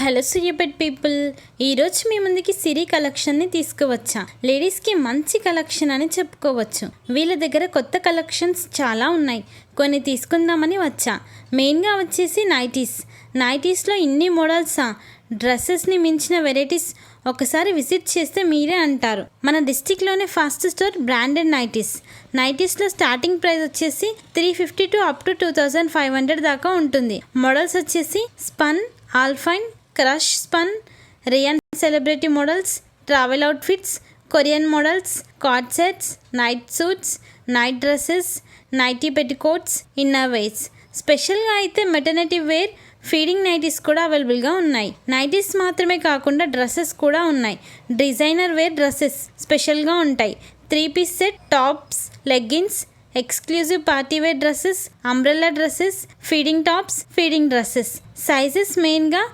Hello Suryapet people, ఈరోజు మీ ముందుకి సిరి కలెక్షన్ని తీసుకువచ్చా. లేడీస్కి మంచి కలెక్షన్ అని చెప్పుకోవచ్చు. వీళ్ళ దగ్గర కొత్త కలెక్షన్స్ చాలా ఉన్నాయి, కొన్ని తీసుకుందామని వచ్చా. మెయిన్గా వచ్చేసి నైటీస్లో ఇన్ని మోడల్సా, డ్రెస్సెస్ని మించిన వెరైటీస్ ఒకసారి విజిట్ చేస్తే మీరే అంటారు. మన డిస్టిక్లోనే ఫస్ట్ స్టోర్ బ్రాండెడ్ నైటీస్లో స్టార్టింగ్ ప్రైస్ వచ్చేసి 350 to up to 2500 దాకా ఉంటుంది. మోడల్స్ వచ్చేసి స్పన్, ఆల్ఫైన్, crush spun, rayon celebrity models, travel outfits, Korean models, card sets, night suits, night dresses, nighty petticoats, inner wears. స్పెషల్గా అయితే మెటర్నిటీ వేర్, ఫీడింగ్ నైటీస్ కూడా అవైలబుల్గా ఉన్నాయి. నైటీస్ మాత్రమే కాకుండా డ్రెస్సెస్ కూడా ఉన్నాయి. డిజైనర్ వేర్ డ్రెస్సెస్ స్పెషల్గా ఉంటాయి. 3-piece set, tops, leggings, exclusive partywear dresses, umbrella dresses, feeding tops, feeding dresses. Sizes మెయిన్గా